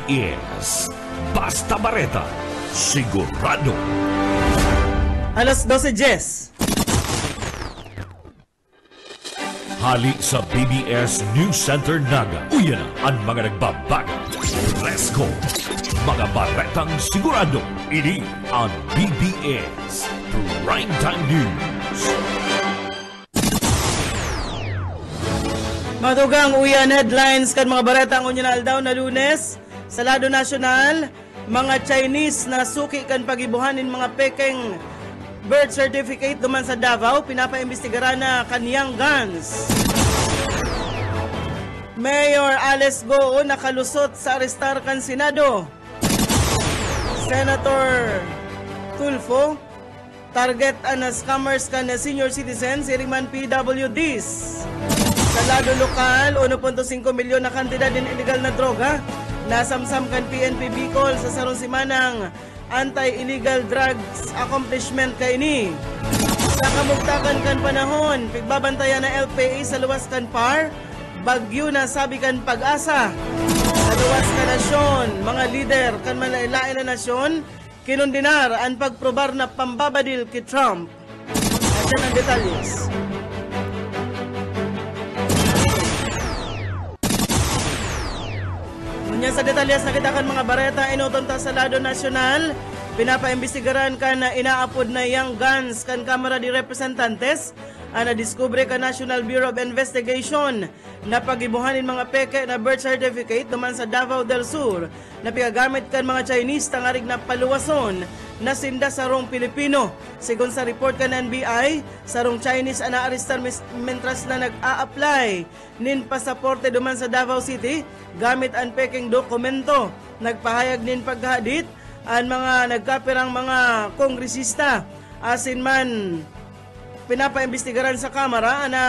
is Basta Bareta, Sigurado. Alas 12:10. Hali sa BBS News Center Naga. Uyan ang mga nagbabago. Let's go! Mga baretang sigurado. Ini ang BBS Primetime News. Madugang uyan headlines kan mga baretang unya na aldaw na Lunes. Sa lado nasyonal, mga Chinese na suki kan pagibuhanin mga pekeng birth certificate duman sa Davao, pinapaimbestigara na kaniyang guns. Mayor Alex Go nakalusot sa arestar kan Senado. Senator Tulfo target na scammers kan senior citizens iriman PWDs. Sa lado lokal, 1.5 milyon na kantidad din illegal na droga nasamsam kan PNP Bicol sa sarong simanang anti-illegal drugs accomplishment kaini. Sa kamugtakan kan panahon, pigbabantayan na LPA sa luwas kan PAR, bagyo na sabi kan pag-asa. Sa luwas kan nasyon, mga lider kan malailain na nasyon, kinundinar ang pagprobar na pambabadil kay Trump. At yan ang detalyes. Ngunyan sa detalyes nakita kan mga bareta inutunta sa lado nasyonal, pinapaimbestigaran kan na inaapod na yang guns kan Kamara de Representantes ang nadiskubre ka National Bureau of Investigation na pagibuhanin mga peke na birth certificate naman sa Davao del Sur na pigagamit kan mga Chinese tangarig na paluwason na sinda sa rong Pilipino. Sigon sa report kan NBI, sa rong Chinese na naarestar mentras na nag-a-apply nin pasaporte duman sa Davao City gamit ang peking dokumento. Nagpahayag nin paghadit ang mga nagkapirang mga kongresista asin man pinapaimbestigaran sa Kamara na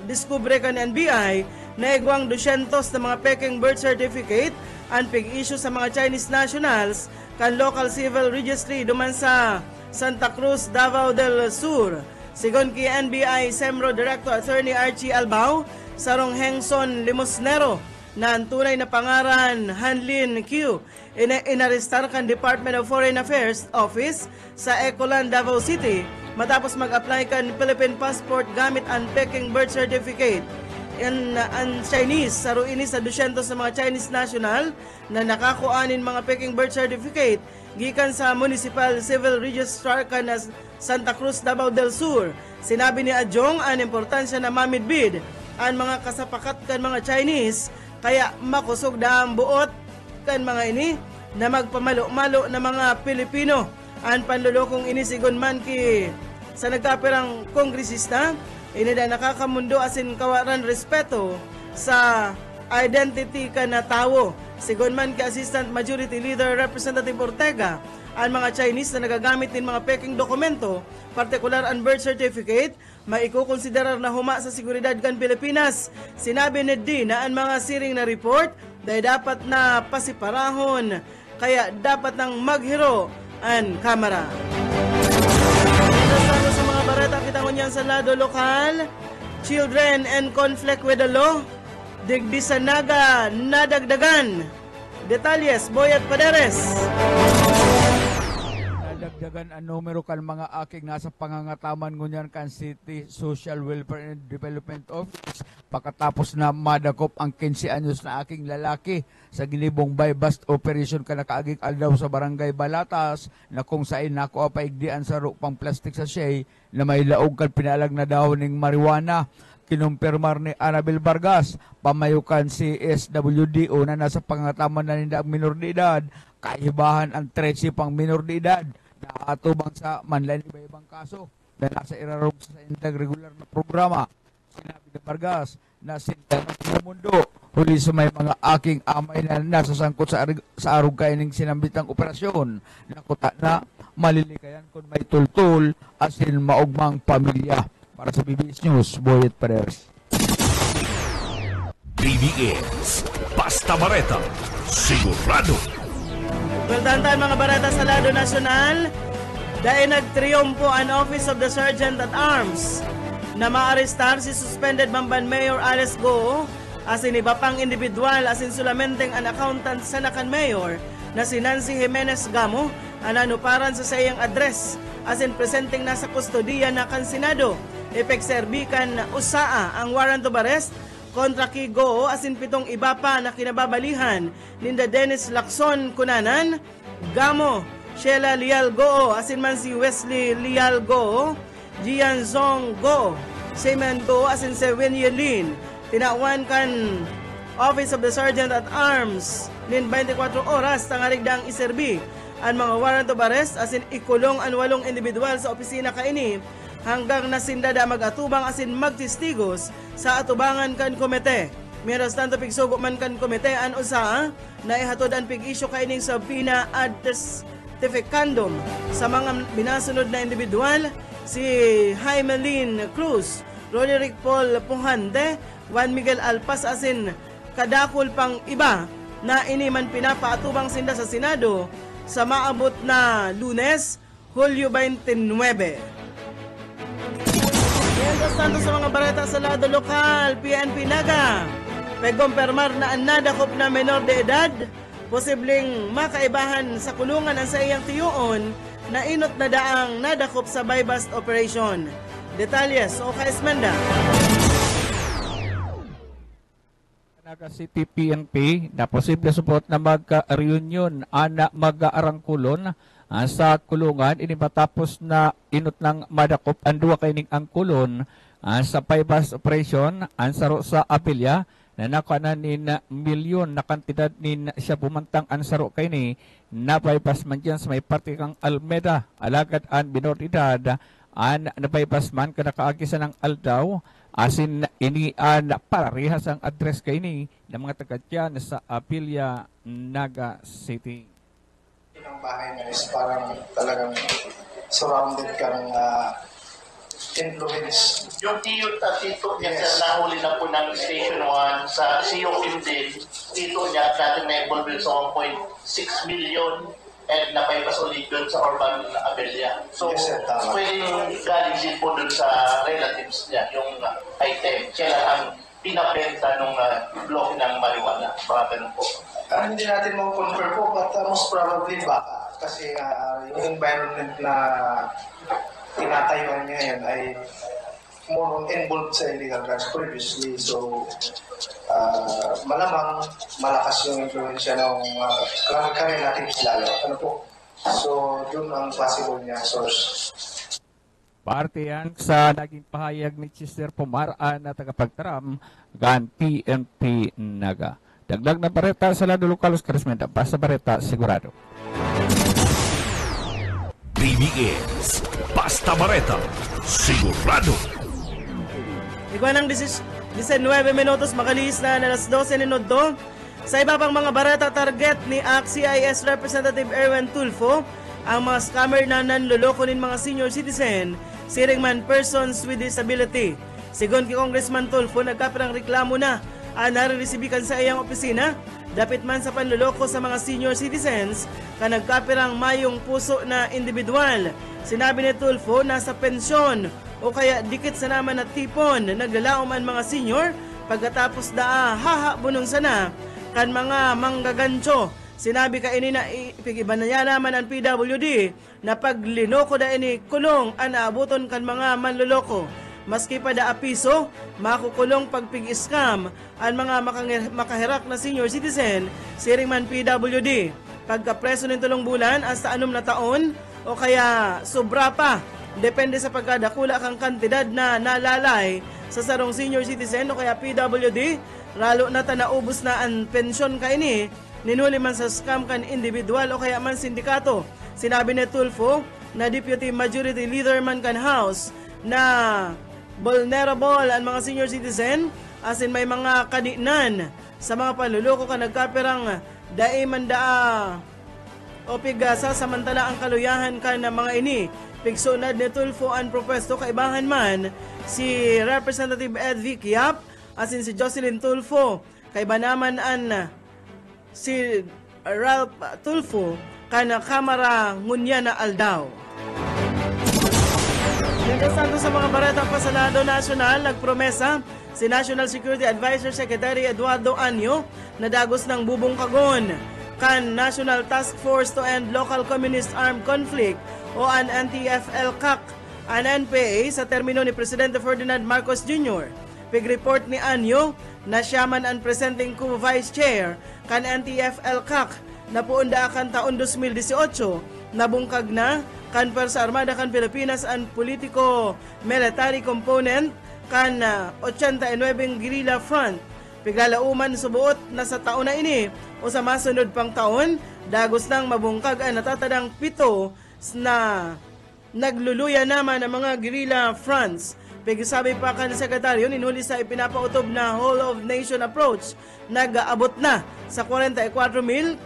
diskubre kan NBI na igwang 200 na mga peking birth certificate ang pig-issue sa mga Chinese nationals kan local civil registry duman sa Santa Cruz, Davao del Sur. Sigon kay NBI SEMRO Director Attorney Archie Albao, sarong Hengson Limosnero na ang tunay na pangaran Hanlin Q inarestar kan Department of Foreign Affairs Office sa Ecolan, Davao City matapos mag-apply kan Philippine passport gamit ang peking birth certificate. Ang Chinese, saro ini sa 200 sa mga Chinese national na nakakuanin mga peking birth certificate gikan sa Municipal Civil Registrar kan Santa Cruz, Davao del Sur. Sinabi ni Adjong ang importansya na mamidbid ang mga kasapakat kan mga Chinese kaya makusog na ang buot kan mga ini na magpamalo-malo na mga Pilipino. Ang panlulokong ini sigon man ki sa nagkapirang kongresista inida nakakamundo asin kawaran respeto sa identity ka na tao. Sigon man ki Assistant Majority Leader Representative Ortega, ang mga Chinese na nagagamit din mga peking dokumento, partikular ang birth certificate, maikukonsiderar na huma sa seguridad kan Pilipinas. Sinabi ni D na ang mga siring na report dahil dapat na pasiparahon, kaya dapat nang maghiro ang Kamara. Sa mga bareta kita ngunyan sa lado lokal, children and conflict with the law, digdi sa naga nadagdagan. Detalyes, Boyet Paderes. Nadagdagan ang numero kan mga aking nasa pangangataman ngunyan kan City Social Welfare and Development Office pagkatapos na madakop ang 15 anyos na aking lalaki sa ginibong buy-bust operation ka nakaaging aldaw sa Barangay Balatas na kung saan nako paigdian sa rupang plastic sachet na may laog kan pinalag na daw ning marijuana. Kinumpirmar ni Anabel Vargas, pamayukan si SWDO na nasa pangataman na ninda ang minor de edad, kaibahan ang 13 pang minor de edad na atubang sa manlan iba-ibang kaso na nasa irarog sa indang regular na programa. Sinabi ni Vargas na sinta ng mundo huli sa may mga aking amay na nasasangkot sa arog kaining sinambitang operasyon na kuta na malilikayan kung may tultul asin maugmang pamilya. Para sa BBS News, Boyet Paderes. BBS Basta Bareta, sigurado. Weldan tayo mga bareta sa lado nasyonal. Dahil nagtriyompo ang Office of the Sergeant at Arms na maarestar si suspended Bamban Mayor Alex Go asin iba pang individual asin sulamenteng an accountant sa nakan mayor na si Nancy Jimenez Gamo ananuparan sa sayang address asin presenting nasa kustodiya na kan Senado. Ipekserbikan usaa ang warrant of arrest kontra kay Goo asin 7 iba pa na kinababalihan ninda Dennis Lacson Kunanan, Gamo, Sheila Lial Goo asin man si Wesley Lial Goo, Gian Zong Goo, Seaman Goo asin si Winnie Lin. Tinawan kan Office of the Sergeant at Arms nin 24 oras tangarigdang iserbi ang mga warrant of arrest asin ikulong ang 8 individual sa opisina kaini hanggang nasindada mag-atubang asin magtistigos sa atubangan kan komite. Mientras tanto pigsugo man kan komite an usa na ihatod ang pig-issue kaining subpoena ad testificandum sa mga binasunod na individual si Jaime Lynn Cruz, Roderick Paul Pujante, Juan Miguel Alpas asin kadakol pang iba na iniman pinapaatubang sinda sa Senado sa maabot na Lunes, Hulyo 29. Mientras tanto sa mga bareta sa lado lokal, PNP Naga, pagkumpirmar na ang nadakop na menor de edad, posibleng makaibahan sa kulungan ang sa iyang tiyuon na inot na daang nadakop sa buy-bust operation. Detalyes o Kaesmenda. Naga City PNP na posible support na magka-reunion ana mag-aarangkulon sa kulungan ini matapos na inot ng madakop ang duwa kaining ang kulon sa buy-bust operation ang saro sa apelya na nakananin milyon na kantidad nin siya bumantang ang saro kaini na buy-bust man dyan sa may parte kang Almeda alagad ang binoridad an nabaybas man kanakaagisan ng aldaw asin ini an parehas ang address kay ini ng mga taga-tiyan sa Apilya, Naga City. Ang bahay niya is parang talagang surrounded kang influence. Yung tiyo at tito niya yes. Nahuli na po ng Station 1 sa COM din. Tito niya natin na-involve sa 1.6 million and napaypas ulit doon sa Urban Abella. So, yes, pwedeng galing din po doon sa relatives niya, yung item. Siya lang ang pinabenta ng block ng marijuana. Baka ganun po. Hindi natin mo-confirm po, but most probably baka. Kasi yung environment na tinatayuan niya yan ay more involved sa illegal drugs previously. So, malamang malakas yung influensya ng relatives lalo. Ano po? So, yun ang possible niya source. Parte yan sa naging pahayag ni Chester Pumaraan na tagapagtaram gan PNP Naga. Dagdag na bareta sa lado lokal Karismenta. Basta bareta, sigurado. BBS Basta Bareta, sigurado. Ikaw ng 19 minutos makalihis na alas 12 minuto. Sa iba pang mga barata target ni ACT-CIS Representative Erwin Tulfo ang mga scammer na nanloloko ng mga senior citizen, siring man persons with disability. Sigon kay Congressman Tulfo, nagkapirang reklamo na ang nariresibikan sa iyang opisina dapit man sa panloloko sa mga senior citizens ka nagkapirang mayong puso na individual. Sinabi ni Tulfo na sa pensyon o kaya dikit sa naman na tipon naglalaom ang mga senior pagkatapos hahabunong sana kan mga manggagancho. Sinabi ka ini na ipigiban na niya naman ang PWD na paglinoko da ini kulong ang naabuton kan mga manloloko. Maski pa da apiso, makukulong pagpig-scam ang mga makahirak na senior citizen, siring man PWD. Pagkapreso ng 3 bulan hasta 6 na taon o kaya sobra pa, depende sa pagkadakula kang kantidad na nalalay sa sarong senior citizen o kaya PWD, lalo na naubos na ang pensyon kaini, ninuli man sa scam kan individual o kaya man sindikato. Sinabi ni Tulfo na Deputy Majority Leader man kan House na vulnerable ang mga senior citizen asin may mga kadinan sa mga panluloko ka nagkapirang daiman o pigasa samantala ang kaluyahan ka ng mga ini. Pigsunad ni Tulfo ang propesto kaibahan man si Representative Ed Vic Yap asin si Jocelyn Tulfo kaiba naman an si Ralph Tulfo kana Kamara ngunya na aldaw. Mientras tanto sa mga barata pa sa lado nasyonal, nagpromesa si National Security Advisor Secretary Eduardo Anyo na dagos ng bubong kagon kan National Task Force to End Local Communist Armed Conflict o ang NTF-ELCAC ang NPA sa termino ni Presidente Ferdinand Marcos Jr. Pig-report ni Anyo na siya man ang presenting co-vice chair kan NTF-ELCAC na puunda kan taon 2018 nabungkag na kan Pwersa Armada kan Pilipinas ang politiko-military component kan 89 guerrilla front. Piglalauman subuot na sa taon na ini o sa masunod pang taon, dagos nang mabungkag ang natatadang 7 na nagluluya naman ang mga guerrilla fronts. Pigsabi pa kan sekretaryo, ninuli sa ipinapautob na whole of nation approach, nag-aabot na sa 44,528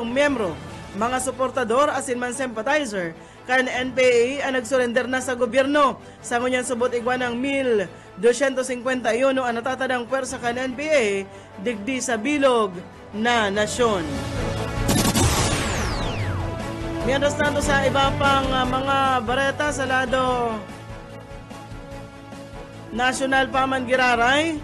miyembro, mga suportador asin man sympathizer kan NPA ang nagsurrender na sa gobyerno. Sa ngunyan subot igwa ng 1,251 ang natatadang pwersa kan NPA digdi sa bilog na nasyon. Mientras tanto sa iba pang mga bareta sa lado national paman giraray,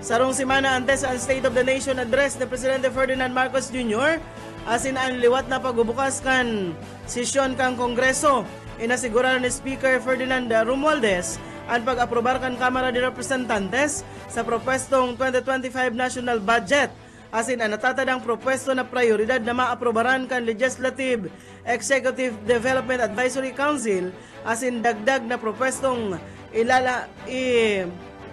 sarong simana antes ang State of the Nation address ni Presidente Ferdinand Marcos Jr. asin ang liwat na pagbubukas kan sesyon kang Kongreso. Inasiguran ni Speaker Ferdinand Romualdez ang pag-aprobar kan Kamara de Representantes sa propwestong 2025 national budget. Asin ang natatadang propwesto na prioridad na maaprobaran kan Legislative Executive Development Advisory Council, asin dagdag na propwestong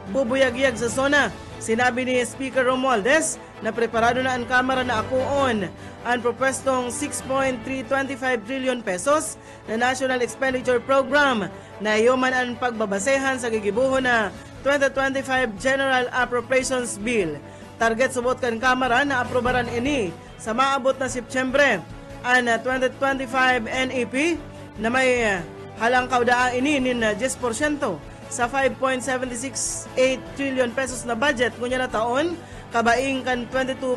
bubuyag-yag sa SONA. Sinabi ni Speaker Romualdez na preparado na ang Kamara na akuon ang propwestong 6.325 trillion pesos na National Expenditure Program na iyoman ang pagbabasehan sa gigibuho na 2025 General Appropriations Bill. Target subot kan Kamara na aprobaran ini sa maabot na Setyembre ang 2025 NEP na may halang kaudaan ini nin 10% sa 5.768 trillion pesos na budget ngunya na taon, kabaing kan 22%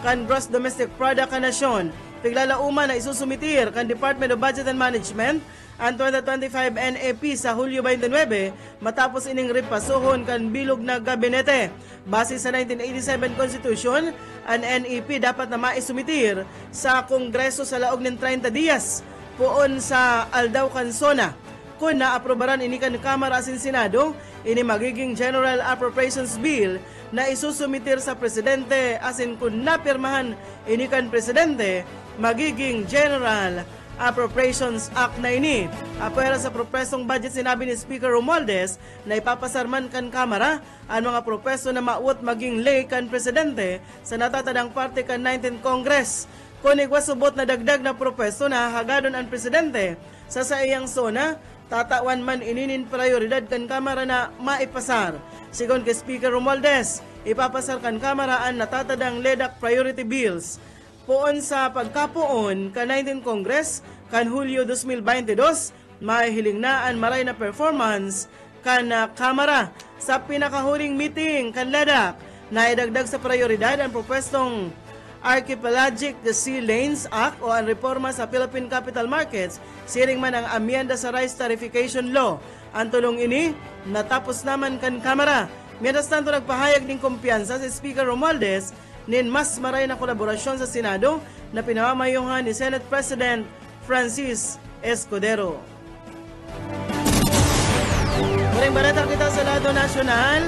kan gross domestic product kan nasyon. Piglalauman na isusumitir kan Department of Budget and Management ang 2025 NEP sa Hulyo 29 matapos ining repasuhon kan bilog na gabinete. Base sa 1987 Constitution, ang NEP dapat na maisumitir sa Kongreso sa laog ng 30 dias puon sa aldaw kan SONA. Kung naaprobaran ini kan Kamara asin Senado, ini magiging General Appropriations Bill na isusumitir sa Presidente asin kung napirmahan ini kan Presidente, magiging General Appropriations Act na ini. Apera sa propesong budget, sinabi ni Speaker Romualdez na ipapasarman kan Kamara ang mga propeso na mauot maging lay kan Presidente sa natatadang parte kan 19th Congress. Kung igwasubot na dagdag na propeso na hagadon ang Presidente sa iyang SONA, tatawan man ininin prioridad kan Kamara na maipasar. Sigon kay Speaker Romualdez, ipapasar kan Kamara ang natatadang LEDAC priority bills poon sa pagkapoon ka 19 Congress kan Hulyo 2022, mahihiling na ang maray na performance kan Kamara. Sa pinakahuling meeting kan LEDAC, naidagdag sa prioridad ang propwestong Archipelagic Sea Lanes Act o ang reforma sa Philippine Capital Markets, siring man ang amyenda sa Rice Tarification Law. Ang tulong ini, natapos naman kan Kamara. Mientras tanto, nagpahayag ng kumpiyansa si Speaker Romualdez nin mas maray na kolaborasyon sa Senado na pinamamayuhan ni Senate President Francis Escudero. Maring balita kita sa lado nasyonal.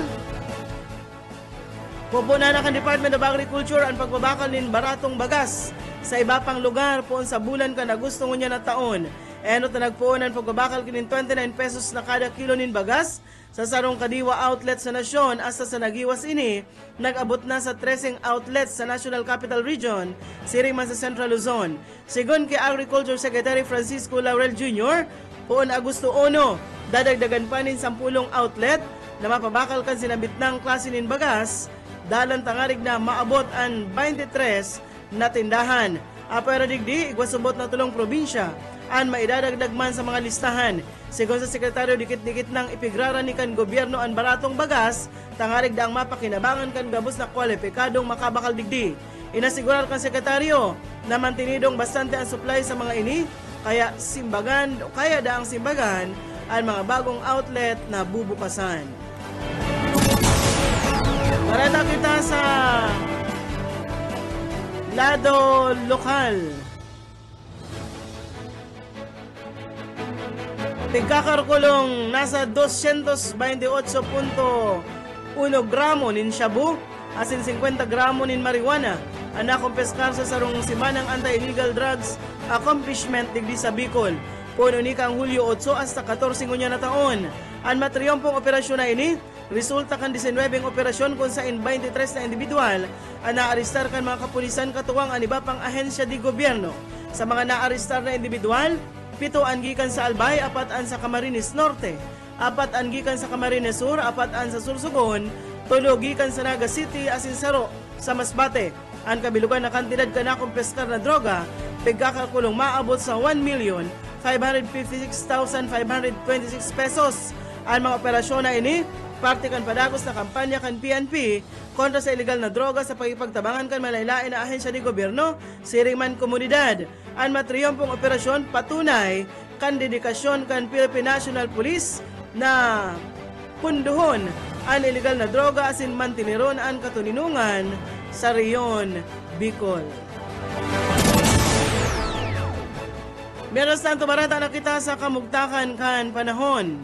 Pupunan ang Department of Agriculture ang pagbabakal nin baratong bagas sa iba pang lugar poon sa bulan ka na gusto niya na taon. Enot na nagpuon ang pagbabakal kinin 29 pesos na kada kilo nin bagas sa sarong kadiwa outlets sa nasyon. Hasta sa nagiwas ini, nag-abot na sa 13 outlets sa National Capital Region, siring man sa Central Luzon. Sigon kay Agriculture Secretary Francisco Laurel Jr., poon Agosto 1, dadagdagan pa nin 10 outlet na mapabakal kan sinabit ng klase nin bagas, dalan tangarig na maabot ang 23 na tindahan. Apera digdi, igwasubot na tulong probinsya, ang maidadagdag man sa mga listahan. Sigon sa Sekretaryo, dikit-dikit nang ipigrara ni kan gobyerno ang baratong bagas, tangarig daang mapakinabangan kan gabos na kwalipikadong makabakal digdi. Inasigurar kan Sekretaryo na mantinidong bastante ang supply sa mga ini, kaya daang simbagan ang mga bagong outlet na bubukasan. Barata kita sa lado lokal. Tigkakarkulong nasa 228.1 gramo nin shabu, asin 50 gramo nin marijuana, ang nakumpeskar sa sarong simanang anti-illegal drugs accomplishment digdi sa Bicol. Puno ni kang Hulyo 8 hasta 14 ngunya na taon. Ang matriyumpong operasyon na ini, resulta kan 19 operasyon kung saan 23 na individual ang naaristar kan mga kapulisan katuwang ang iba pang ahensya di gobyerno. Sa mga naaristar na individual, 7 ang gikan sa Albay, 4 ang sa Camarines Norte, 4 ang gikan sa Camarines Sur, 4 ang sa Sursugon, 3 gikan sa Naga City, asin saro sa Masbate. Ang kabilugan na kantidad ka na kumpeskar na droga, pagkakalkulong maabot sa 1,556,526 pesos. Ang mga operasyon na ini, parte kan padagos na kampanya kan PNP kontra sa illegal na droga sa pagipagtabangan kan malaylain na ahensya ni gobyerno, siring man komunidad. Ang matriyompong operasyon patunay kan dedikasyon kan Philippine National Police na punduhon ang illegal na droga asin mantiniron ang katuninungan sa Riyon, Bicol. Meron tanto barata na kita sa kamugtakan kan panahon.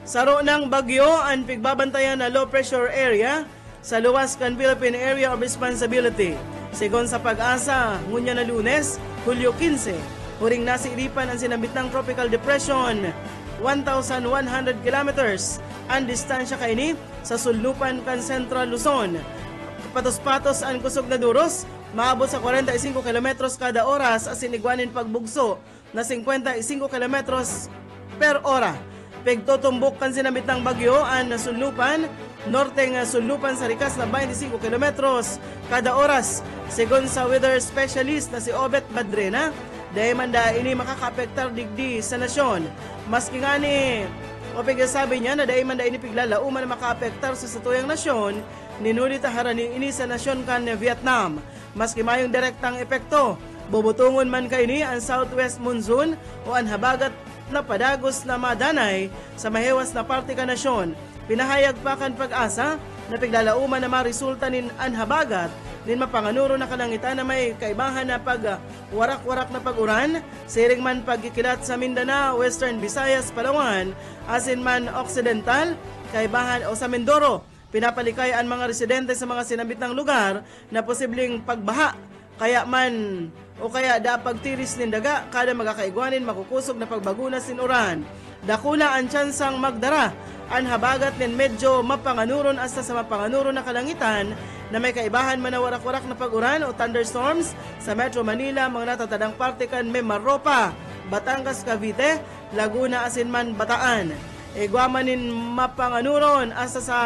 Saro ng bagyo ang pigbabantayan na low pressure area sa luwas kan Philippine Area of Responsibility. Sigon sa Pag-asa, ngunya na Lunes, Hulyo 15, huring nasiiripan ang sinambit ng Tropical Depression, 1,100 kilometers ang distansya kaini sa sulnupan kan Central Luzon. Patos-patos ang kusog na duros, maabot sa 45 kilometros kada oras asin igwanin pagbugso na 55 kilometros per ora. Pagtutumbok kan sinambit ng bagyo ang sulnupan, norteng sulnupan sa rikas na 25 kilometros kada oras. Sigon sa weather specialist na si Obet Badrena, dahil man ini makakaapektar digdi sa nasyon. Maski nga ni sabi niya na dahil man ini piglalauman na makaapektar sa satuyang nasyon, ninulit harani ini sa nasyon kan Vietnam. Maski mayong direktang epekto, bubutungon man kaini ang southwest monsoon o ang habagat na padagos na madanay sa mahewas na parte ka nasyon. Pinahayag pa kan Pag-asa na piglalauman na maresulta nin anhabagat nin mapanganuro na kalangitan na may kaibahan na warak-warak na pag-uran, siring man pagkikilat sa Mindanao, Western Visayas, Palawan, asin man Occidental, kaibahan o sa Mindoro. Pinapalikay ang mga residente sa mga sinabit ng lugar na posibleng pagbaha, kaya man o kaya pagtiris nin daga, kada magakaigwanin makukusog na pagbagunas nin uran. Dakula ang tsansang magdara, ang habagat nin medyo mapanganuron hasta sa mapanganuron na kalangitan na may kaibahan man na warak-warak na pag-uran o thunderstorms sa Metro Manila, mga natatadang parte kan Mimaropa, Batangas, Cavite, Laguna, asin man Bataan. Igwamanin mapanganuron hasta sa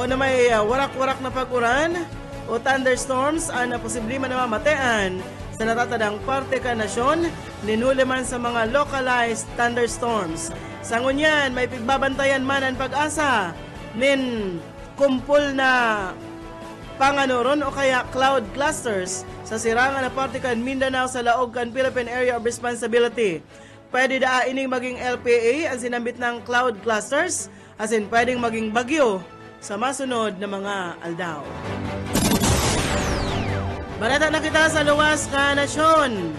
o na may warak-warak na pag-uran o thunderstorms ang posible man na mamatean sa natatadang parte ka nasyon, ninuli man sa mga localized thunderstorms. Sa ngunyan, may pigbabantayan man ang Pag-asa nin kumpul na panganuron o kaya cloud clusters sa sirangan na parte kan Mindanao sa laog kan Philippine Area of Responsibility. Pwede ining maging LPA ang sinambit ng cloud clusters, as in pwedeng maging bagyo sa masunod na mga aldaw. Balata na kita sa luwas ka nasyon.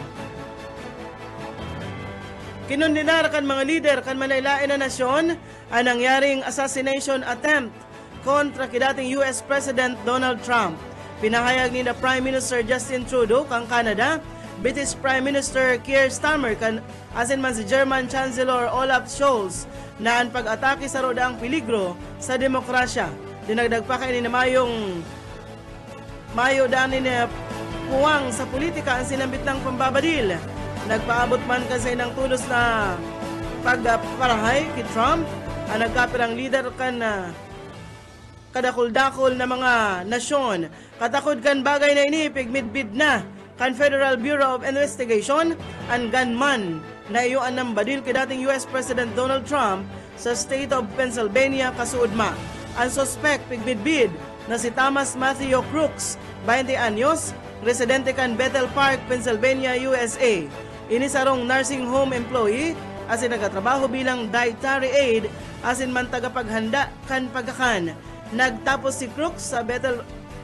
Kinundinar kan mga lider kan malaylain na nasyon ang nangyaring assassination attempt kontra kidating US President Donald Trump. Pinahayag ni na Prime Minister Justin Trudeau kang Canada, British Prime Minister Keir Starmer kan asin man si German Chancellor Olaf Scholz na ang pag-atake sa rodaang peligro sa demokrasya. Dinagdag pa kayo ni na Mayo dani na puwang sa politika ang sinambit ng pambabadil. Nagpaabot man kasi ng tulos na pagparahay kay Trump ang nagkapirang leader kan kadakol-dakol na mga nasyon. Katakod kan bagay na ini pigmidbid na kan Federal Bureau of Investigation ang gunman na iyuan ng badil kay dating US President Donald Trump sa state of Pennsylvania kasuudma. Ang suspect pigmidbid na si Thomas Matthew Crooks, 20 anyos, residente kan Bethel Park, Pennsylvania, USA. Inisarong nursing home employee asin nagatrabaho bilang dietary aid asin man tagapaghanda kan pagakan. Nagtapos si Crooks sa Bethel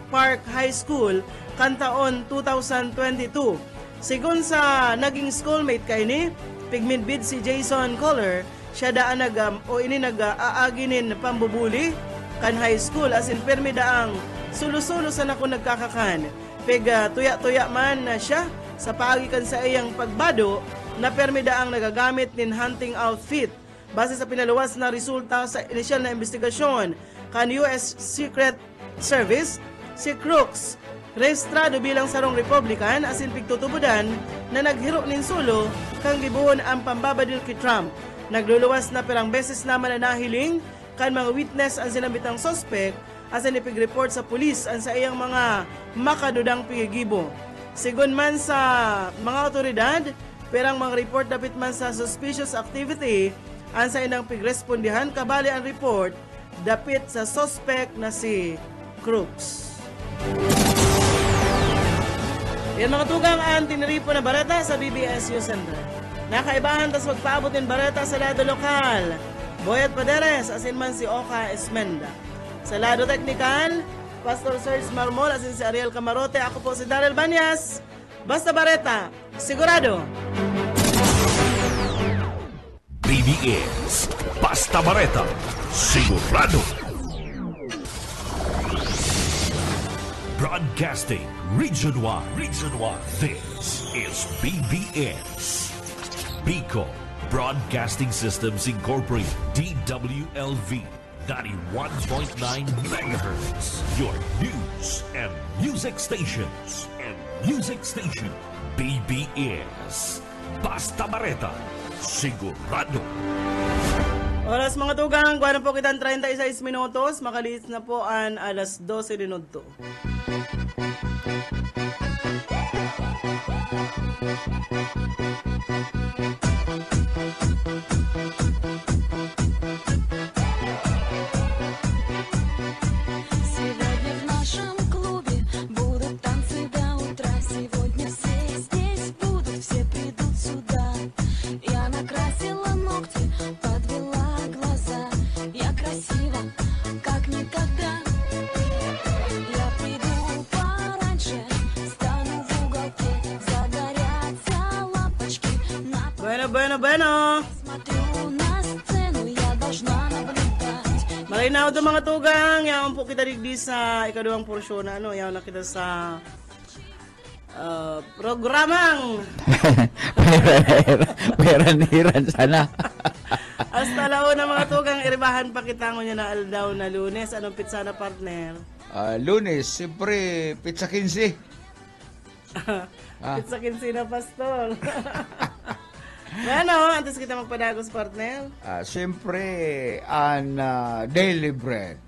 Park High School kan taon 2022. Sigun sa naging schoolmate kay ni pigmidbid si Jason Kohler, siya daan nag-aaginin pambubuli kan high school asin permi daang sulo-sulo sa nako nagkakakan. Tuya-tuya man na siya sa paagikan sa iyang pagbado na permi daang nagagamit nin hunting outfit. Base sa pinaluwas na resulta sa inisyal na investigasyon kan US Secret Service, si Crooks rehistrado bilang sarong Republican asin pigtutubudan na naghiro nin sulo kang gibuhon ang pambabadil kay Trump. Nagluluwas na perang beses naman na nahiling kan mga witness ang sinabitang suspect asin ipig-report sa pulis ang sa iyang mga makadudang pigigibo. Sigun man sa mga otoridad, perang mga report dapit man sa suspicious activity ang sa inang pigrespondihan kabali ang report dapit sa suspect na si Crooks. Yan mga tugang ang tiniripo na bareta sa BBSU Center. Nakaibahan tas magpaabot ng bareta sa lado lokal. Boyet Paderes asin man si Oka Esmenda. Sa lado teknikal, Pastor Serge Marmol asin si Ariel Camarote. Ako po si Daryl Banyas. Basta bareta, sigurado. BBS Basta Bareta, sigurado. Broadcasting Region 1. This is BBS. Bicol Broadcasting Systems Incorporated, DWLV, 91.9 megahertz. Your news and music stations. BBS. Basta Bareta, sigurado. Oras mga tugang, guwan po kitang 36 minutos, makaliit na po ang alas 12 minuto. Bueno. Malinaw ito mga tugang. Yaman po kita digdi sa ikaduhang porsyon na yaman na kita sa programang Meran sana. hasta lao na mga tugang. Iribahan pa kita nyo na aldaw na Lunes. Anong pizza na partner? Lunes, siyempre pizza 15. Pizza 15 na pastor. Bueno, antes kita magpadagos partner. Siyempre ang daily bread.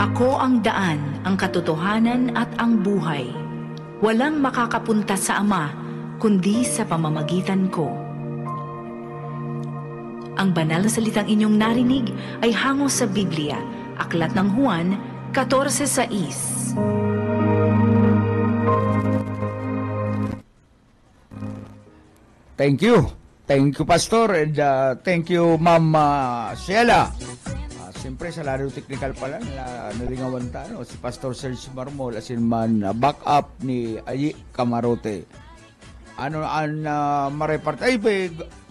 Ako ang daan, ang katotohanan at ang buhay. Walang makakapunta sa Ama, kundi sa pamamagitan ko. Ang banal na salitang inyong narinig ay hango sa Biblia, Aklat ng Juan 14:6. Thank you, Pastor, and thank you, Ma'am Sheila. Siyempre, sa laro technical pala, nalingawan tayo, si Pastor Serge Marmol, asin man backup ni Ayi Camarote. Marepart,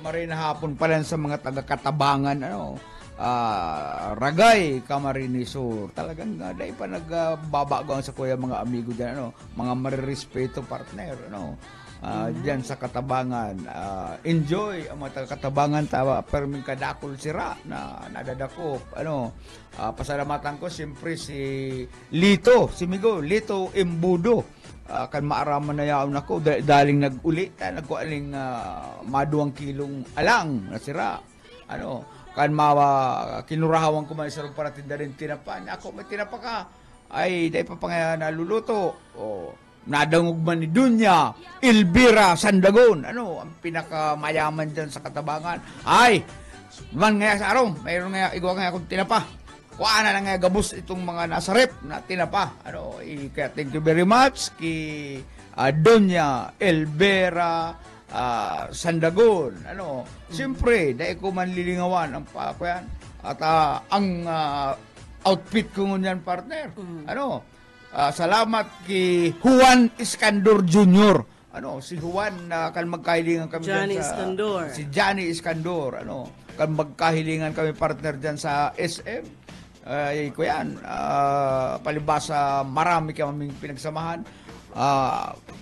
maray na hapon pala sa mga taga-Katabangan, Ragay, Camarines Sur. Talagang dahil pa nagbabago sa kuya mga amigo dyan, mga marirespeto partner, dyan sa Katabangan. Enjoy ang mga taga-Katabangan, perming kadakol sira na nadadakop. Pasalamatan ko siyempre si Lito Embudo. Kan maaraman na yaon ako daling nag-uli nagkualing maduang kilong alang nasira kan kinurahawan ko may sarong paratinda rin tinapa ako may tinapa ka ay dahil pa pang naluluto nadangog man ni Dunya Elvira Sandagon ang pinakamayaman dyan sa Katabangan ay Duman nga sa arong, mayroon nga, igwa nga akong tinapa. Kuha na lang nga gabos itong mga nasa rep na tinapa. Ano, kaya thank you very much kay Donya Elvera Sandagon. Ano, siyempre, dahil ko manlilingawan ang pakuyan. At ang outfit ko ngunyan, partner. Ano, salamat kay Juan Iskandor Jr. Ano, si Juan kan magkahilingan kami Johnny dyan sa... Iskandor. Si Johnny Iskandor. Ano, kan magkahilingan kami, partner, dyan sa SM. Ko yan, palibasa marami kaming pinagsamahan.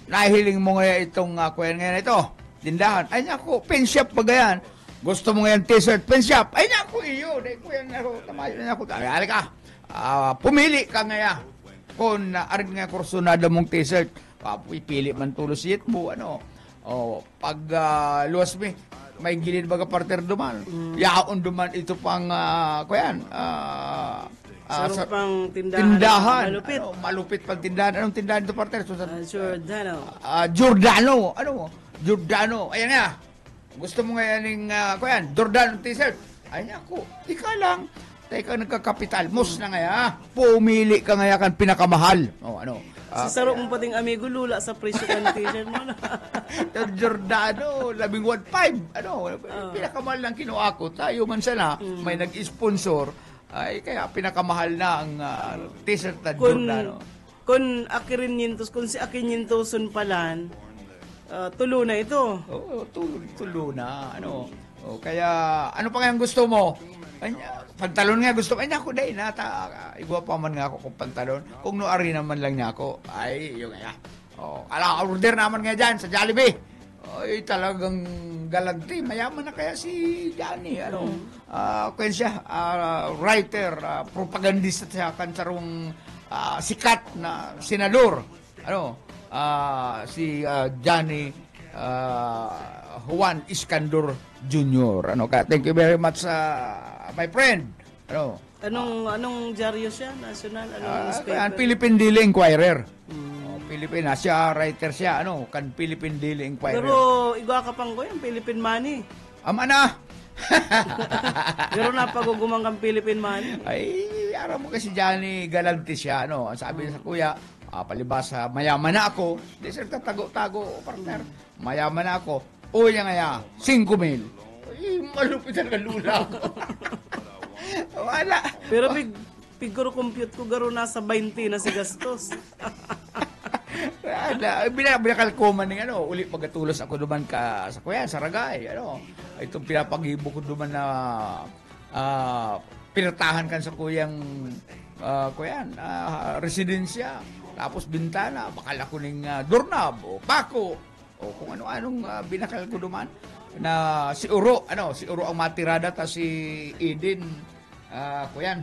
Nahiling mo nga itong kuyan ngayon ito, tindahan. Ay naku, pen shop ba gayan? Gusto mo ngayon t-shirt, pen shop? Ay naku, iyo, day ko yan ako, tamayo na ako. Ay ka, pumili ka ngaya. Kung arin nga kursunada mong t-shirt, pipili man tulos yit mo, ano. Pag luwas mi, may gilid baga partner duman. Yaon duman ito pang kuyan. Sarong pang tindahan. Malupit. Malupit pang tindahan. Anong tindahan ito partner? Giordano. Giordano. Ano? Giordano. Ayan nga. Gusto mo ngayon ng kuyan, Giordano t-shirt. Ay ako. Ika lang. Teka nagkakapital. Mus na ngaya. Pumili ka ngaya kan pinakamahal. Ano? Si Saro mong pating amigo, lula sa presyo ka ng t-shirt mo na. Yung Giordano, 11.5. Ano, pinakamahal lang kinuha ko. Tayo man sana, may nag-sponsor. Ay, kaya pinakamahal na ang t-shirt na Giordano. Kung akirin yintos, kung si akin yintoson palan, tulo na ito. Oo, tulo na. Ano. Kaya, ano pa kayang gusto mo? Pantalon nga gusto ko. Ay, naku, day, igwa pa man nga ako kung pantalon. Kung noari naman lang niya ako, ay, yung nga. Order naman nga dyan sa Jollibee. Ay, talagang galanti. Mayaman na kaya si Johnny. Ano, kaya siya, writer, propagandista siya, kansarong sikat na senador. Ano, si Johnny Juan Iskandor Jr. Ano ka? Thank you very much my friend. Ano? Anong dyaryo siya? National? Anong newspaper? Philippine Daily Inquirer. Philippine, siya writer siya, ano, kan Philippine Daily Inquirer. Pero igwa ka pang ko yung Philippine Money. Amana. Pero napagugumang kang Philippine Money. Ay, aram mo kasi Johnny, galanti siya, ano. Ang sabi sa kuya, palibasa, mayaman na ako. Di sir, tago-tago, partner. Mayaman na ako. O yan nga, 5,000. Ay, malupit na lula ako. Wala. Pero piguro compute ko garo nasa 20 na si gastos. Binakalkuman ng ano, uli pagkatulos ako duman ka sa kuya, sa Ragay, ano. Itong pinapagibo ko duman na pinatahan kan sa kuyang kuyan, residensya. Tapos bintana, bakala ko ng doorknob o pako o kung ano-anong binakal ko duman na si Uro ang matirada ta si Eden kuyan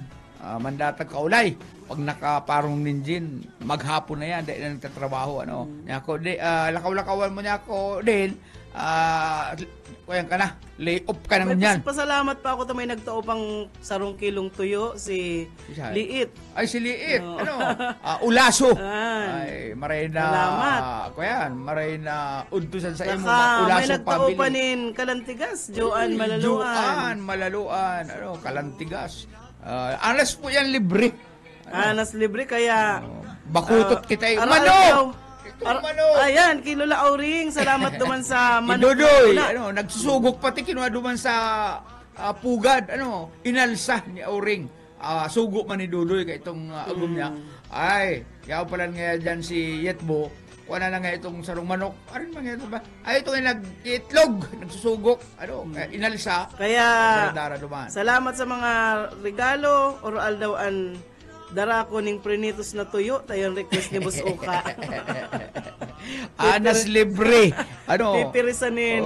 mandatag kaulay pag nakaparong ninjin maghapon na yan dahil na nagtatrabaho ano niya ko lakaw-lakawan mo niya ko din kuyan ka na lay off ka naman yan. Pasalamat pa ako ta may nagtao pang sarong kilong tuyo si Liit. Ay si Liit Ulaso ay maray na salamat kuyan maray na udtusan sa imo Ulaso family. May nagtao pa nin Kalantigas Joan Malaluan ano Kalantigas anas po yan libre anas libre kaya bakutot kita manok. Ayan, Kilula Auring, salamat duman sa manok. Idodoy, nagsusugok pati kinuha duman sa pugad, inalsa ni Auring. Sugo man ni Dodoy kay itong agum niya. Ay, yaw pala nga dyan si Yetbo, kuha na nga itong sarong manok. Arin man nga ito ba? Ay, ito nga nag-itlog, nagsusugok, inalsa. Kaya, salamat sa mga regalo, oral daw an dara ko ning prinitos na tuyo, tayon request ni Boss Oka. Anas libre. Pipirisan ni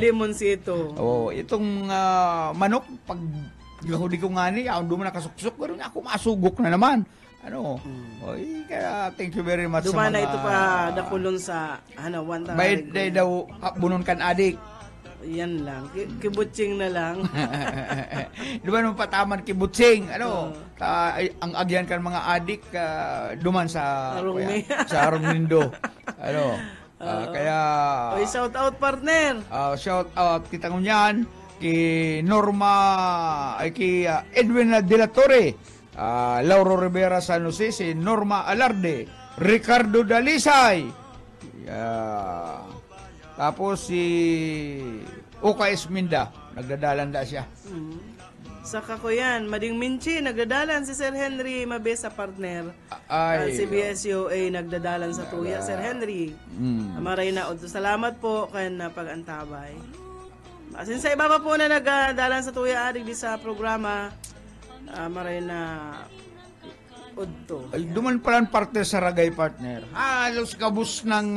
lemon si ito. Itong manok, pag gahuli ko nga ni, ako duman nakasuksok, pero ako masugok na naman. Kaya thank you very much Dumana sa mga... ito pa dakulon sa, 1,000. Bayad daw, bunon kan adik. Yan lang. Kibutsing na lang. Duman mo pataman kibutsing. Ang agyan kan mga adik duman sa Armindo. Kaya shout out partner. Shout out kita ngunyan kay Norma, ay kay Edwin De La Torre, Lauro Rivera San Jose, si Norma Alarde, Ricardo Dalisay, tapos si Uka Esminda, nagdadalan siya. Sa kakuyan, Mading Minchi, nagdadalan si Sir Henry Mabesa partner. Si BSUA nagdadalan sa tuya, Sir Henry. Maray na udto. Salamat po kay na pag-antabay. Asin sa iba pa po na nagdadalan sa tuya adig di sa programa, maray na udto. Ay, duman pala partner sa Ragay partner. Halos kabus ng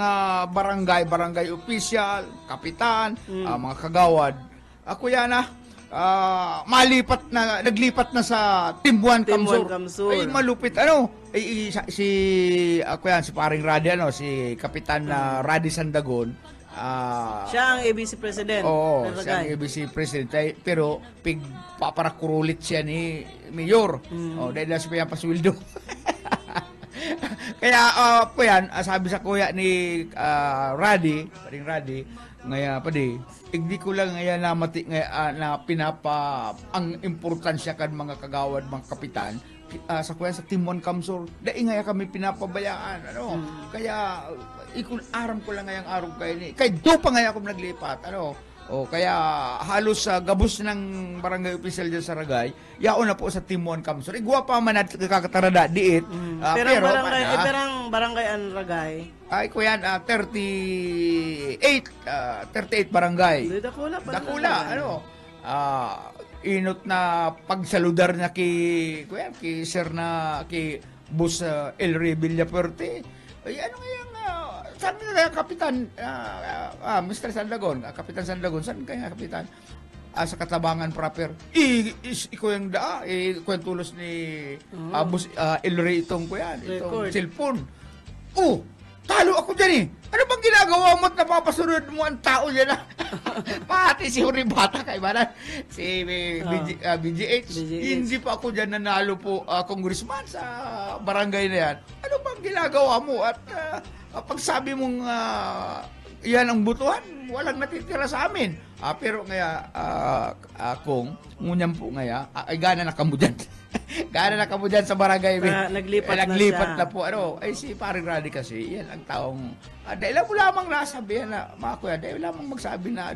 barangay official, kapitan, mga kagawad. Ako yan naglipat na sa Timbuan Kamsur. Ay malupit si paring Radi si Kapitan Radi Sandagon. Siya ang ABC President. Oo, siya ang ABC President. Pero paparakurulit siya ni Mayor. Dahil na siya paswildo. Kaya sabi sa kuya ni Radi, paring Radi, ngaya hindi ko lang ngaya namati na pinapa ang importansya kan mga kagawad, mga kapitan sa kuya sa Timon Kamsur. Dahil ngaya kami pinapabayaan kaya aram ko lang ngayang araw kayo ni kay do pa ngaya ako naglipat kaya halos gabos ng barangay official dyan sa Ragay, yaon na po sa Timon Kamsur. Igwa pa man at kakatarada diit. Pero barangay ang Ragay. Ay ko yan 38 barangay. Dakula. Inot na pagsaludar na ki sir na ki Bus El Rey Villapuerte. Ay saan kaya Kapitan Mr. Sandagon, Kapitan Sandagon, saan kaya Kapitan? Sa Katabangan proper. Iko yung kwentulos ni Bus El Rey itong cellphone. Talo ako dyan Ano bang ginagawa mo at napapasunod mo ang tao dyan Pati si Horibata kaibanan. Si BGH. Hindi pa ako dyan nanalo po congressman sa barangay na yan. Ano bang ginagawa mo at pagsabi mong yan ang butuhan, walang natitira sa amin. Pero ngaya, kung ngunyam po ngaya, ay gana na kamo dyan. Gana na kamo dyan sa barangay. Naglipat na po. Ay si paring Radi kasi, yan ang taong, dahil mo lamang nasabihan na, mga kuya, dahil lamang magsabi na,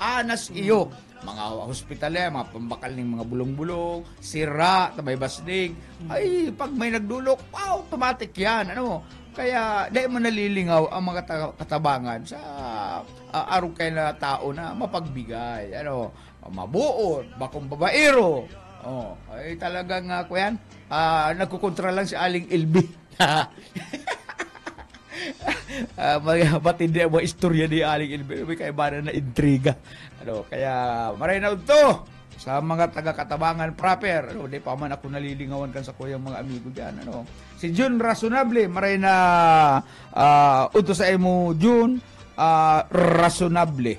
anas iyo, mga hospital mga pambakal ng mga bulong-bulong, sira, may basdig, ay, pag may nagdulok, automatic yan, Kaya, dahil mo nalilingaw ang mga katabangan sa araw kayo na tao na mapagbigay, mabuot, bakong babaero. Ay talagang kuyan, nagkukontra lang si Aling Ilbi. Batindi ang mga istorya ni Aling Ilbi. May kaibanan na intriga. Kaya, maray na ito sa mga taga-katabangan proper. Di pa man ako nalilingawan kan sa kuyang mga amigo dyan. Si June Razonable, maray na uto sa imo June Razonable.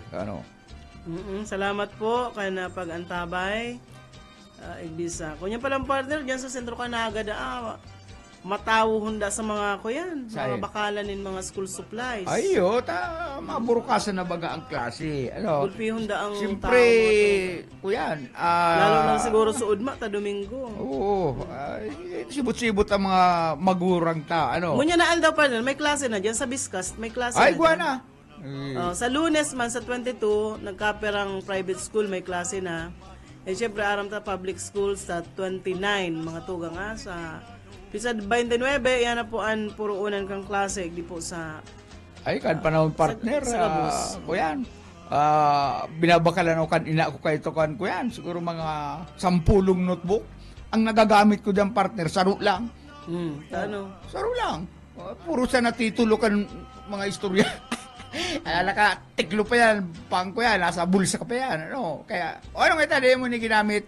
Salamat po kay na pag-antabay. Igbisa. Kunya palang partner dyan sa Sentro Canaga matawo hunda sa mga mga bakalan mga school supplies. Ayo, maburukasan na baga ang klase. Gulpi hunda ang siyempre, kuyan. Lalo na siguro sa Udma, Domingo. Oo. Sibot-sibot ang mga magurang Munya na daw partner, may klase na dyan sa Biscas, may klase ay, na. guwana. Sa Lunes man, sa 22, nagkaperang private school, may klase na. Siyempre, aram ta public schools sa 29, mga tugang sa Pisa 29, yan na po ang puro unan kang klase, di po sa ay, kan panahon partner, kuyan. Binabakalan ako kan ina ko kay ito kan kuyan. Siguro mga 10 notebook. Ang nagagamit ko diyan partner, saro lang. Saro lang. Puro sa natitulo kan mga istorya. Alaka, tiklo pa yan, pang ko yan, nasa bulsa ka pa yan, Kaya, nga tali mo ni ginamit?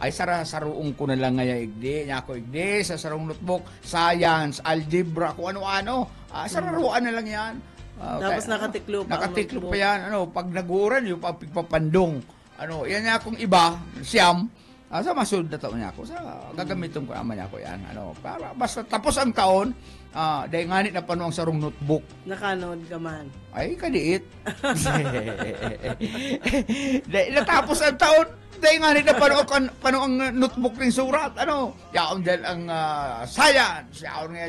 Ay, saruong ko na lang ngaya sa sarong notebook, science, algebra, kung ano-ano. Sararuan na lang yan. Tapos nakatiklo pa. Nakatiklo pa yan, pag naguran, yung pagpapandong. Yan niya akong iba, siyam, sa masud na taon niya ako, gagamitin ko naman niya ako yan. Para basta tapos ang taon, Dahil nga na pano ang sarong notebook. Nakanood ka man. Ay, kadiit. Dahil natapos ang taon, dahil nga na pano ang notebook ng surat. Yaon dyan ang science, yaon nga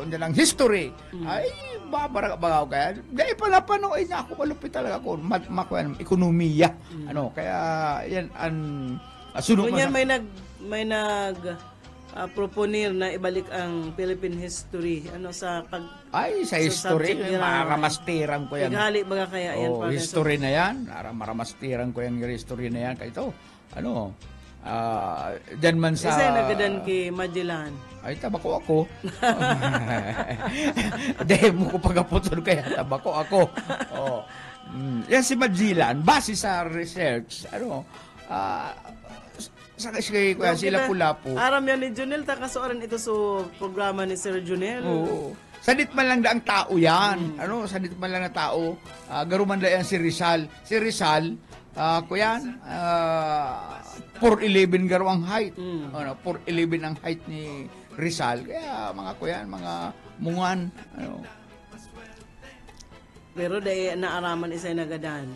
dyan ang history. Ay, babaraw kaya. Dahil pala pano, niya ako malupit talaga ako. Ekonomiya. Kaya yan ang sunod Kunyan may nag proponir na ibalik ang Philippine history sa sa history, subject nila. maramastiran ko yan. Ighali baga kaya yan. History na yan. Maramastiran ko yan yung history na yan. Kaya ito, dyan man sa... Isa nagadan kay Magellan. Ay, tabako ako. Dahil mo ko pagaputol kaya tabako ako. Yan si Magellan, base sa research, sila Lapu-Lapu. Aram yan ni Junel, takasuaran ito sa programa ni Sir Junel. Oo. Sanit man lang daang tao yan. Sanit man lang na tao. Garuman lang yan si Rizal. Si Rizal, kuyan, 4'11 garo ang height. 4'11 ang height ni Rizal. Kaya mga kuyan, mga mungan. Pero dahil naaraman isa nagadan.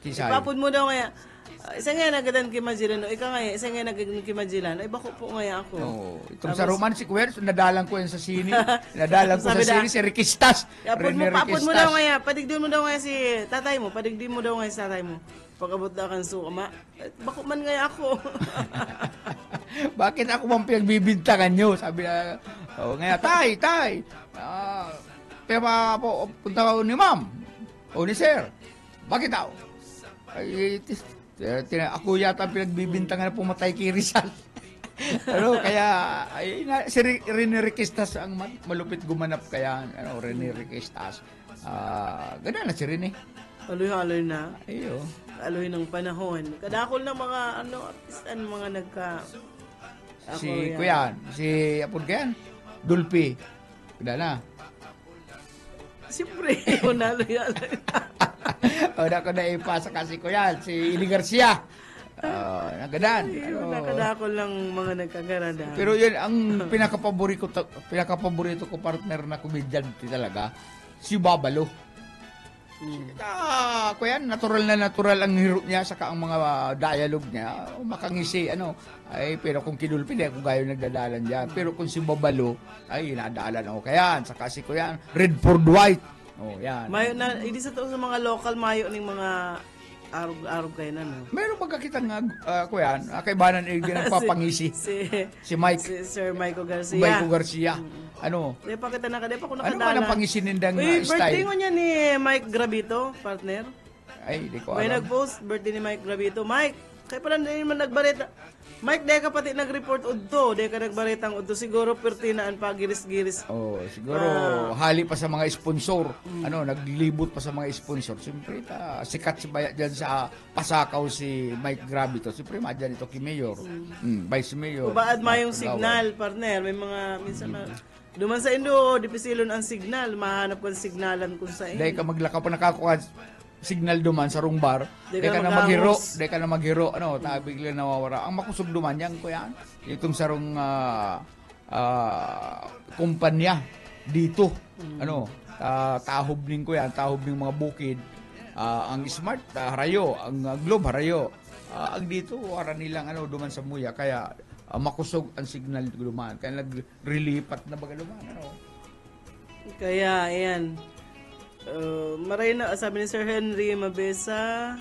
Kisay. Ipapod mo daw kaya, isa nga nagadan kay Magellan, ikaw nga, isa nga nagadan kay Magellan, ay bako po nga ako. Itong sa Roman, si Kuya, nadalang ko yan sa sini. Nadalang ko sa sini, si Riquistas. Papod mo daw nga, padigdin mo daw nga si tatay mo, padigdin mo daw nga si tatay mo. Pag-abot na kan sukama, bako man nga ako. Bakit ako mang pinagbibintangan nyo? Sabi na, nga, tay. Pero punta ko ni ma'am, o ni sir. Bakit daw? Ay, ako yata pinagbibintangan na pumatay kay Rizal. Kaya si Rene Riquistas ang malupit gumanap kaya Rene Riquistas. Ganda na si Rene. Aloy na. Ayo. Aloy ng panahon. Kadakol na mga artista mga Kuya, si Apod Kayan, Dulpi. Ganda na. Siyempre, aloy. Una ko na ipasa kasi ko yan, si Ili Garcia. Nagadan. Nakadakol lang mga nagkagarada. Pero yun, ang pinakapaborito ko partner na komedyante talaga, si Babalo. Ko yan, natural ang hiro niya, saka ang mga dialogue niya, makangisi, pero kung kinulpi, di ako gayo nagdadalan dyan. Pero kung si Babalo, ay, nadaalan ako kayan, saka si ko yan, Redford White. Yan. Mayo na, hindi sa mga local mayo ng mga arog kayo na, no? Meron pagkakita nga, kuyan, kaibanan nagpapangisi. Si Mike. Si Sir Michael Garcia. Michael Garcia. Di pa kita di pa ko nakadala. Ano ba ang pangisinindang style? Birthday mo niya ni Mike Gravito, partner. Ay, di ko May alam. nag-post, birthday ni Mike Gravito. Mike, kaya pala hindi man nagbareta. Mike, di ka pati nag-report udto. Di ka nagbaretang udto. Siguro pertinaan pa, giris-giris. Siguro hali pa sa mga sponsor. Naglibot pa sa mga sponsor. Siyempre, sikat si Baya dyan sa Pasakaw si Mike Gravito. Siyempre, madyan ito kay Mayor. Vice Mayor. Kubaad ma yung signal, partner. May mga, minsan na, duman sa Indo, dipisilon ang signal. Mahanap ko ang signalan kung saan. Dahil ka maglakaw pa nakakuha signal duman sa rungbar, di ka na maghiro, bigla nawawara. Ang makusog duman yan ko yan. Itong sarong kumpanya dito. Tahob ning ko yan, tahob ning mga bukid. Ang Smart harayo, ang Globe harayo. Ang dito wara nilang duman sa muya kaya makusog ang signal duman. Kaya nagrilipat na baga duman. Kaya ayan. Maray na, sabi ni Sir Henry Mabesa.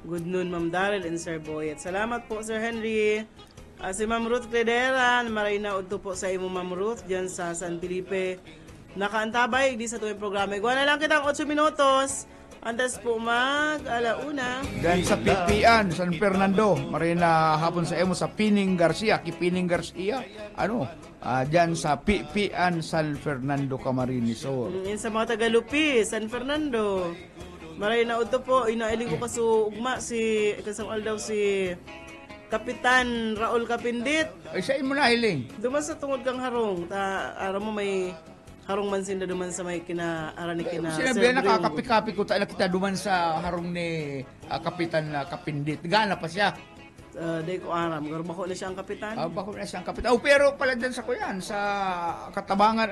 Good noon, Ma'am Daryl and Sir Boyet. Salamat po, Sir Henry. Si Ma'am Ruth Cledera, maray na udto po sa imo, Ma'am Ruth, dyan sa San Felipe. Nakaantabay, di sa tuwing programa. Iguan na lang kitang 8 minutos. Antes po mag-alauna. Dahil sa Pipian, San Fernando, maray na hapon sa imo sa Pining Garcia, Kipining Garcia, dyan sa Pipian, San Fernando, Camarines Sur. Sa mga Tagalupi, San Fernando. Maray na udto po, inailing ko kaso ugma kasang daw si Kapitan Raul Kapindit. Ay, sa imo na hiling. Duman sa tungod kang harong, araw mo may harong man sinda duman sa may araw ni Sinabi na nakakapi-kapi ko tayo kita duman sa harong ni Kapitan Kapindit. Gana pa siya. Day ko aram. Garbako na siya ang kapitan. Bako na siyang kapitan. Pero pala dyan sa kuyan, sa Katabangan,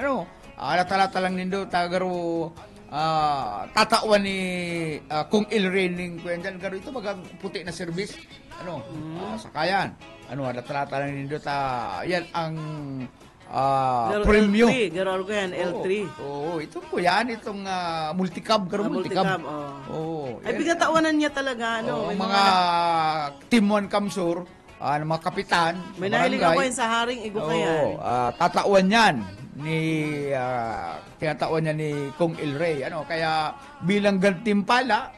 alata-lata lang nindo, tagaro, tatawan ni Kung Ilrening kuyan dyan. Garo ito, bagang puti na service, sakayan. Alata-lata lang nindo, yan ang premium. L3, garo ko yan, L3. Ito po yan, itong multicab, garo multicab. Ay, bigatawanan niya talaga, may may mga Team 1 Kamsur, mga kapitan, may nahiling ako yun sa haring igo kayan. tatawan yan ni tinatawan niya ni Kung Il Rey. Kaya bilang gantimpala,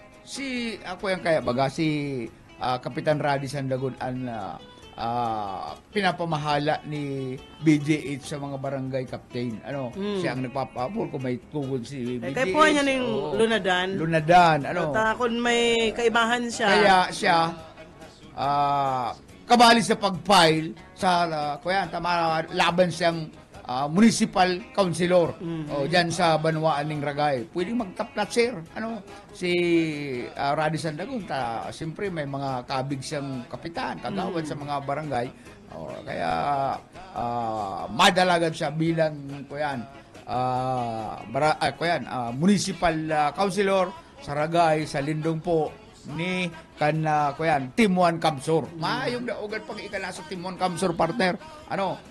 ako yan kaya baga si Kapitan Radi Sandagun pinapamahala ni BJH sa mga barangay captain. Siya ang nagpapabol kung may tugod si BJH. Kaya po niya ng Lunadan. Kung may kaibahan siya. Kaya siya kabali sa pag-file sa laban siyang municipal councilor diyan sa Banwaan ng Ragay. Pwedeng magtaplat sir. Si Radi Sandagun, siyempre may mga kabig siyang kapitan, kagawad sa mga barangay. Kaya madalagan siya bilang municipal councilor sa Ragay, sa Lindong po ni Team 1 Kamsur. Maayong daogan pag ikala sa Team 1 Kamsur partner.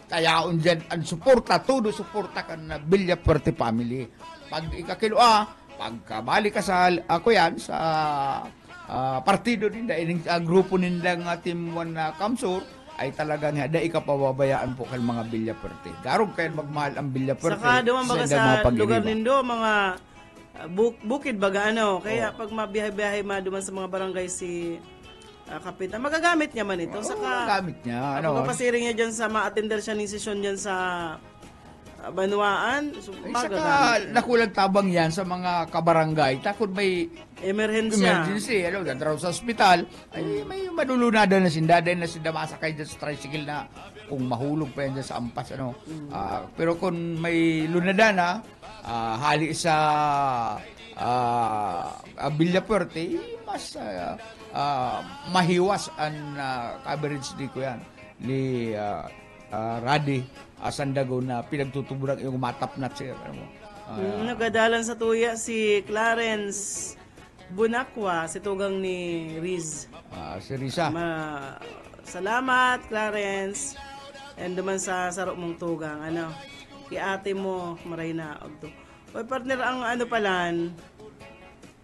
Tayaon dyan ang suporta, todo suporta kan na Villafuerte family. Pag pagkabali ka sa sa partido ninda, grupo nindang Team 1 Kamsur, ay talagang dai ka pababayaan po kay mga Villafuerte. Garog kayo magmahal ang Villafuerte. Saka duman baga sa lugar nindo, mga bukid baga kaya pag mabiyahe-biyahe duman sa mga barangay si kapitan, magagamit niya man ito. Saka magagamit niya. Pagpapasiring niya dyan sa ma-attender siya ng session dyan sa Banwaan. Saka nakulang tabang yan sa mga kabarangay. Takot may emergency. Dadraw sa ospital, ay may madulunada na sinda masakay dyan sa tricycle na kung mahulog pa yan dyan sa ampas. Pero kung may lunada na, hali sa Villafuerte, mas mahiwas ang coverage ko yan ni Radi Sandagun na pinagtutuburan yung matapnat siya. Nagadalan sa tuya si Clarence Bunakwa, si tugang ni Riz. Si Riza. Salamat, Clarence. And duman sa sarok mong tugang. Ki ate mo, maray na. Oy, partner, ang palan,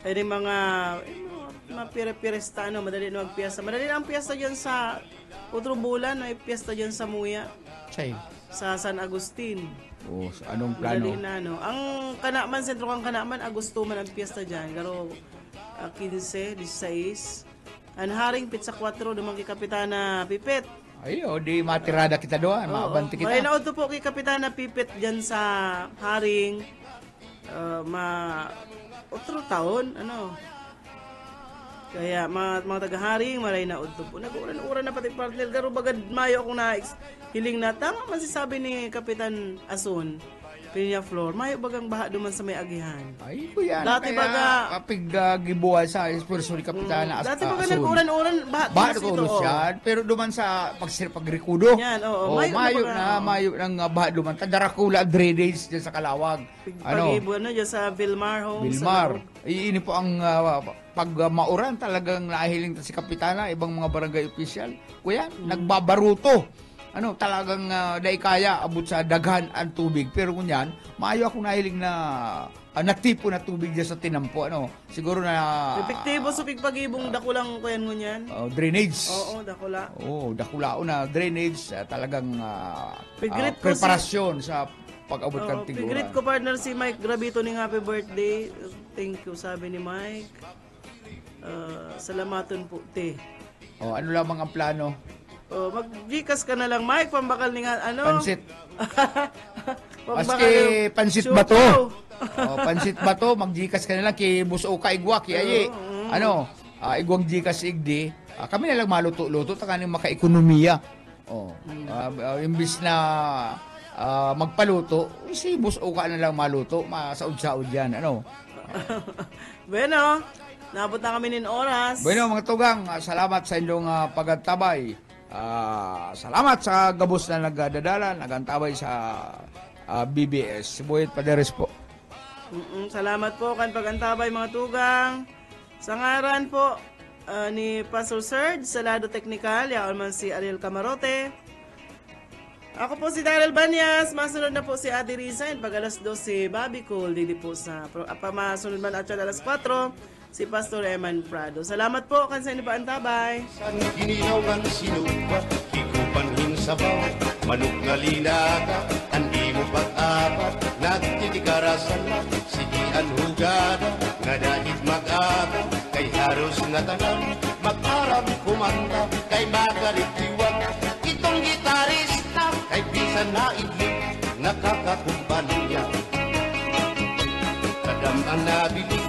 ay mga pire-piresta, madali na magpiyesta. Madali na ang piyesta dyan sa Utro Bulan, may piyesta dyan sa Muya. Sa San Agustin. Anong plano? Madali na, Ang Kanaman, sentro kang Kanaman, Agosto man ang piyesta dyan. Garo, 15, 16. Ang haring pizza 4, dumang kay Kapitana Pipet. Di matirada kita doon, maabanti kita. May nauto po kay Kapitana Pipet dyan sa haring otro taon, Kaya mga taga-haring, maray na udto po. Nag-uran-uran na pati partner. Garo bagad mayo akong hiling na. Tama man si sabi ni Kapitan Asun, Pinya Flor, mayo bagang baha duman sa may agihan. Ay, kuya. Dati baga kapig gibuhay sa esforso ni Kapitana Asun. Dati baga nag-uran-uran, baha duman siya. Pero duman sa pagrikudo. Yan, mayo ng baha duman. Tadarakula drainage dyan sa Kalawag. Pag-ibo dyan sa Vilmar Homes. Ini po ang pag mauran talagang nahiling si Kapitana, ibang mga barangay official. Kuya, nagbabaruto. Talagang dai kaya abot sa daghan ang tubig. Pero kunyan, maayo ako nahiling na natipo na tubig dyan sa tinampo. Siguro na epektibo sa pigpag-ibong dakulang kuyan ngunyan. Drainage. Dakula. Dakulao na drainage. Talagang preparasyon sa pag-abot kang tiguran. Pigrit ko partner si Mike Gravito ng happy birthday. Thank you, sabi ni Mike. Salamaton po, te. Ano lamang ang plano? Mag-Gcash ka na lang, Mike, pambakal ni Pansit. Maski pansit ba to? Pansit ba to? Mag-Gcash ka na lang kay Busoka Igwa, kaya igwang Gcash igdi. Kami na lang maluto-luto, takaning maka-ekonomiya. Imbis na magpaluto, si Busoka na lang maluto, masaud-saud yan. Bueno, Naabot na kami nin oras. Bueno, mga tugang, salamat sa inyong pagtantabay. Salamat sa gabos na nagdadala, nagantabay sa BBS. Buhit Paderes po. Salamat po kan pagantabay mga tugang. Sa ngaran po ni Pastor Serge sa lado teknikal, yaon man si Ariel Camarote. Ako po si Daryl Banyas, masunod na po si Ate Risa, pag alas 12 si Bobby Cole, didi po sa masunod man at alas 4 si Pastor Eman Prado. Salamat po kan sa inyo pa antabay. San ginilaw ang sinupa, hikupan sabaw, manok nga linaga, andi mo pag-apat, nagtitikarasan lang, sige ang hugada, nga dahil mag-aga, kay haros nga tanan, mag-aram kumanta, kay magaritiwan, itong gitarista, kay bisan na idlik, nakakakumpanya. Kadam ang nabili,